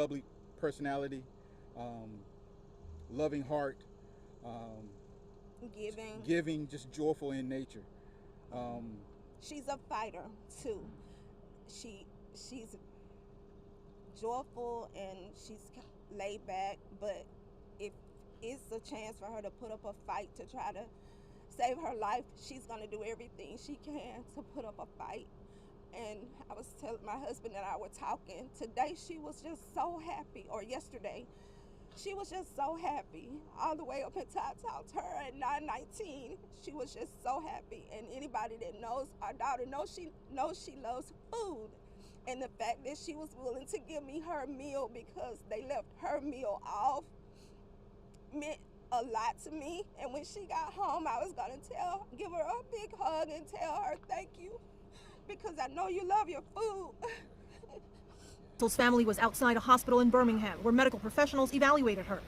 bubbly personality, loving heart, giving, just joyful in nature. She's a fighter too. She's joyful and she's laid back, but if it's a chance for her to put up a fight to try to save her life, she's going to do everything she can to put up a fight. And I was telling my husband and I were talking today, she was just so happy, or yesterday, she was just so happy all the way up until I talked to her at 9:19. She was just so happy. And anybody that knows our daughter knows she loves food. And the fact that she was willing to give me her meal because they left her meal off meant a lot to me. And when she got home, I was gonna give her a big hug and tell her thank you, because I know you love your food. Russell's family was outside a hospital in Birmingham where medical professionals evaluated her.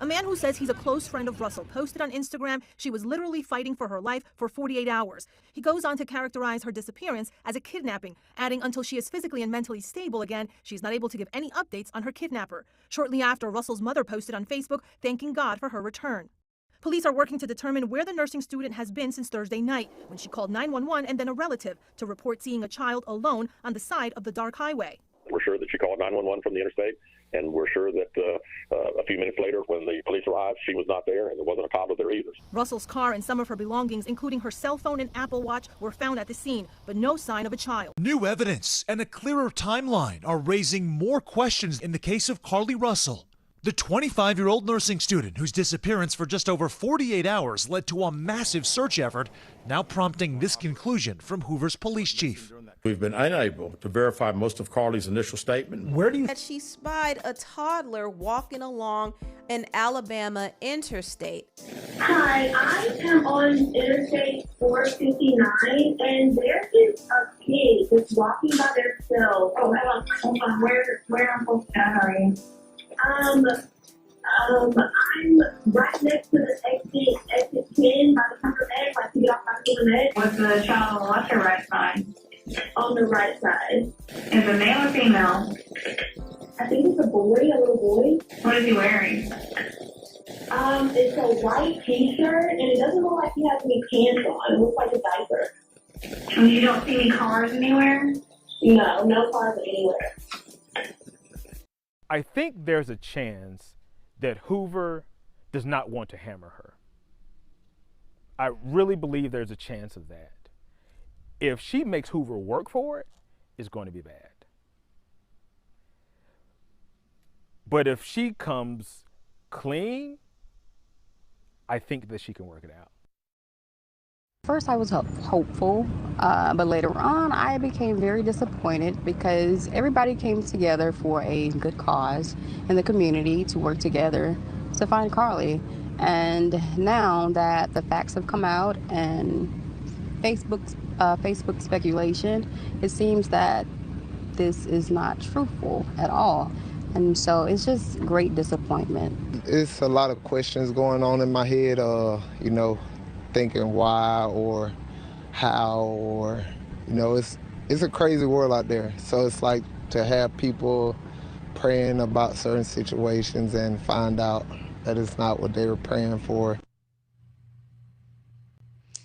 A man who says he's a close friend of Russell posted on Instagram she was literally fighting for her life for 48 hours. He goes on to characterize her disappearance as a kidnapping, adding until she is physically and mentally stable again, she's not able to give any updates on her kidnapper. Shortly after, Russell's mother posted on Facebook thanking God for her return. Police are working to determine where the nursing student has been since Thursday night, when she called 911 and then a relative to report seeing a child alone on the side of the dark highway. We're sure that she called 911 from the interstate, and we're sure that a few minutes later when the police arrived, she was not there and there wasn't a toddler there either. Russell's car and some of her belongings, including her cell phone and Apple Watch, were found at the scene, but no sign of a child. New evidence and a clearer timeline are raising more questions in the case of Carlee Russell, the 25-year-old nursing student whose disappearance for just over 48 hours led to a massive search effort, now prompting this conclusion from Hoover's police chief. We've been unable to verify most of Carlee's initial statement. Where do you... That she spied a toddler walking along an Alabama interstate. Hi, I am on Interstate 459, and there is a kid that's walking by themselves. Oh, hold on. Where am I supposed to are you? I'm right next to the exit 10 by the Comfort Edge, like to get off by the edge. Was the child on the left or right side? On the right side. Is it male or female? I think it's a boy, a little boy. What is he wearing? It's a white t-shirt, and it doesn't look like he has any pants on. It looks like a diaper. And you don't see any cars anywhere? No, no cars anywhere. I think there's a chance that Hoover does not want to hammer her. I really believe there's a chance of that. If she makes Hoover work for it, it's going to be bad. But if she comes clean, I think that she can work it out. First, I was hopeful, but later on, I became very disappointed because everybody came together for a good cause in the community to work together to find Carlee. And now that the facts have come out and Facebook speculation, it seems that this is not truthful at all. And so it's just great disappointment. It's a lot of questions going on in my head, thinking why or how, or, it's a crazy world out there. So it's like to have people praying about certain situations and find out that it's not what they were praying for.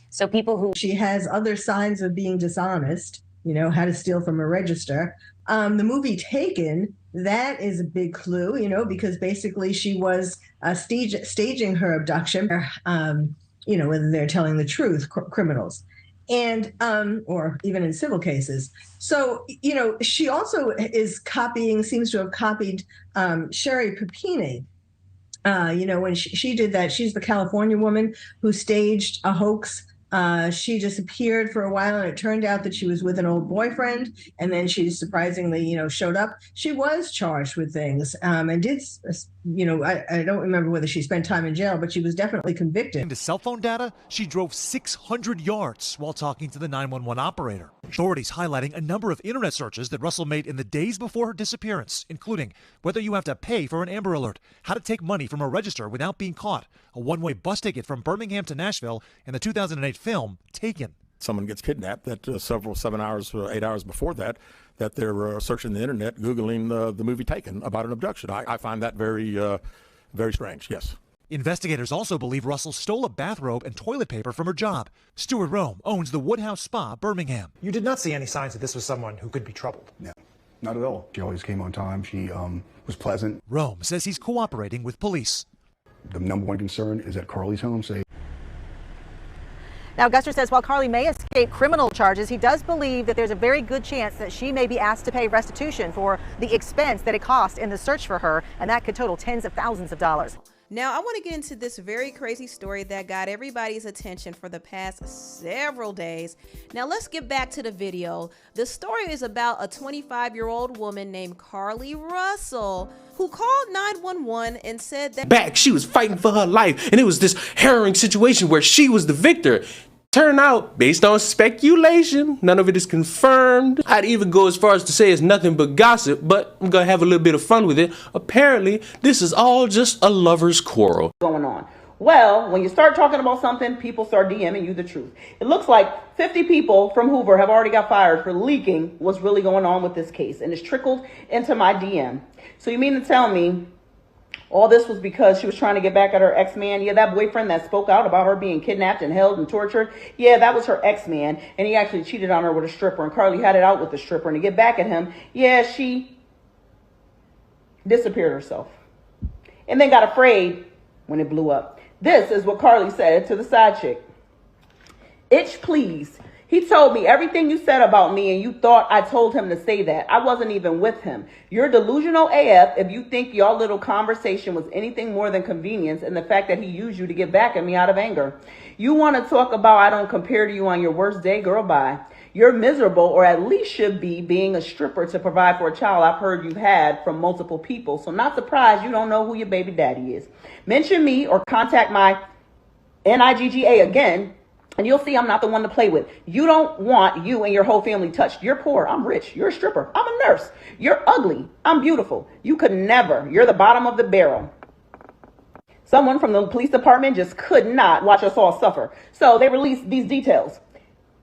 So people who... She has other signs of being dishonest, how to steal from a register. The movie Taken, that is a big clue, because basically she was staging her abduction, whether they're telling the truth, criminals, and or even in civil cases. So, she also seems to have copied Sherry Papini. When she did that, she's the California woman who staged a hoax. She disappeared for a while, and it turned out that she was with an old boyfriend, and then she surprisingly, showed up. She was charged with things, and did, I don't remember whether she spent time in jail, but she was definitely convicted. Into cell phone data, she drove 600 yards while talking to the 911 operator. Authorities highlighting a number of internet searches that Russell made in the days before her disappearance, including whether you have to pay for an Amber Alert, how to take money from a register without being caught, a one-way bus ticket from Birmingham to Nashville, and the 2008 film Taken. someone gets kidnapped, that several 7 hours or 8 hours before that they're searching the internet, Googling the movie Taken about an abduction. I find that very, very strange, yes. Investigators also believe Russell stole a bathrobe and toilet paper from her job. Stuart Rome owns the Woodhouse Spa, Birmingham. You did not see any signs that this was someone who could be troubled? No, not at all. She always came on time. She was pleasant. Rome says he's cooperating with police. The number one concern is that Carlee's home safe. Now, Guster says while Carlee may escape criminal charges, he does believe that there's a very good chance that she may be asked to pay restitution for the expense that it cost in the search for her, and that could total tens of thousands of dollars. Now, I want to get into this very crazy story that got everybody's attention for the past several days. Now, let's get back to the video. The story is about a 25-year-old woman named Carlee Russell who called 911 and said that she was fighting for her life, and it was this harrowing situation where she was the victor. Turn out, based on speculation, none of it is confirmed. I'd even go as far as to say it's nothing but gossip, but I'm gonna have a little bit of fun with it. Apparently, this is all just a lover's quarrel going on. Well, when you start talking about something, people start DMing you the truth. It looks like 50 people from Hoover have already got fired for leaking what's really going on with this case, and it's trickled into my DM. So you mean to tell me all this was because she was trying to get back at her ex-man? Yeah, that boyfriend that spoke out about her being kidnapped and held and tortured. Yeah, that was her ex-man, and he actually cheated on her with a stripper, and Carlee had it out with the stripper. And to get back at him, yeah, she disappeared herself and then got afraid when it blew up. This is what Carlee said to the side chick. Itch, please. He told me everything you said about me, and you thought I told him to say that. I wasn't even with him. You're delusional AF if you think your little conversation was anything more than convenience and the fact that he used you to get back at me out of anger. You want to talk about I don't compare to you on your worst day? Girl, bye. You're miserable, or at least should be, being a stripper to provide for a child I've heard you've had from multiple people. So not surprised you don't know who your baby daddy is. Mention me or contact my NIGGA again, and you'll see I'm not the one to play with. You don't want you and your whole family touched. You're poor. I'm rich. You're a stripper. I'm a nurse. You're ugly. I'm beautiful. You could never. You're the bottom of the barrel. Someone from the police department just could not watch us all suffer. So they released these details.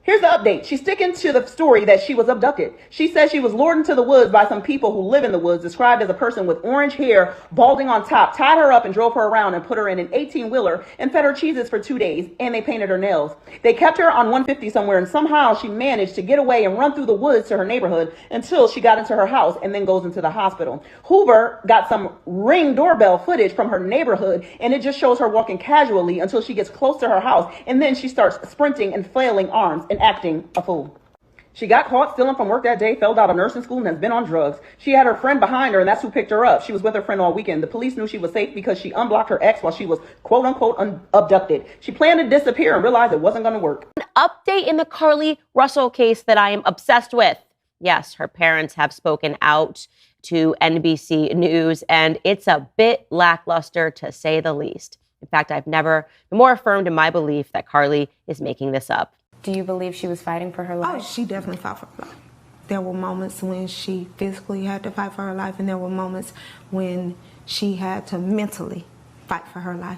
Here's the update. She's sticking to the story that she was abducted. She says she was lured into the woods by some people who live in the woods, described as a person with orange hair, balding on top, tied her up and drove her around and put her in an 18-wheeler and fed her cheeses for 2 days, and they painted her nails. They kept her on 150 somewhere, and somehow she managed to get away and run through the woods to her neighborhood until she got into her house and then goes into the hospital. Hoover got some Ring doorbell footage from her neighborhood, and it just shows her walking casually until she gets close to her house, and then she starts sprinting and flailing arms and acting a fool. She got caught stealing from work that day, failed out of nursing school, and has been on drugs. She had her friend behind her, and that's who picked her up. She was with her friend all weekend. The police knew she was safe because she unblocked her ex while she was quote-unquote abducted. She planned to disappear and realized it wasn't going to work. An update in the Carlee Russell case that I am obsessed with. Yes, her parents have spoken out to NBC News, and it's a bit lackluster to say the least. In fact, I've never been more affirmed in my belief that Carlee is making this up. Do you believe she was fighting for her life? Oh, she definitely fought for her life. There were moments when she physically had to fight for her life, and there were moments when she had to mentally fight for her life.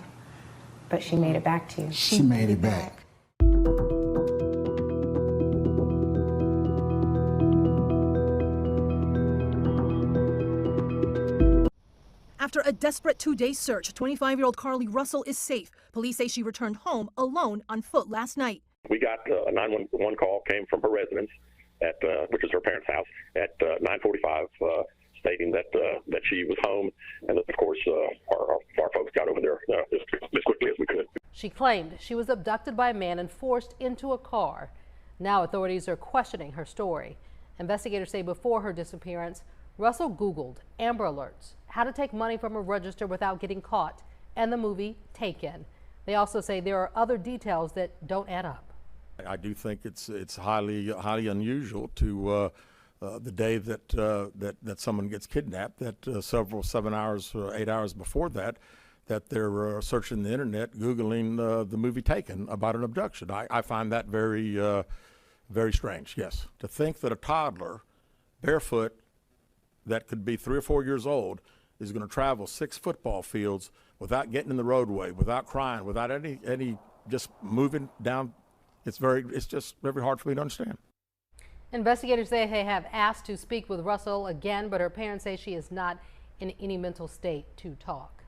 But she made it back to you. She made it back. After a desperate 2-day search, 25-year-old Carlee Russell is safe. Police say she returned home alone on foot last night. We got a 911 call, came from her residence, at which is her parents' house, at 9:45, stating that she was home, and that, of course, our folks got over there as quickly as we could. She claimed she was abducted by a man and forced into a car. Now authorities are questioning her story. Investigators say before her disappearance, Russell Googled Amber Alerts, how to take money from a register without getting caught, and the movie Taken. They also say there are other details that don't add up. I do think it's highly unusual to the day that someone gets kidnapped, that several 7 hours or 8 hours before that they're searching the internet, Googling the movie Taken about an abduction. I find that very, very strange, yes. To think that a toddler, barefoot, that could be 3 or 4 years old, is going to travel 6 football fields without getting in the roadway, without crying, without any just moving down it's just very hard for me to understand. Investigators say they have asked to speak with Russell again, but her parents say she is not in any mental state to talk.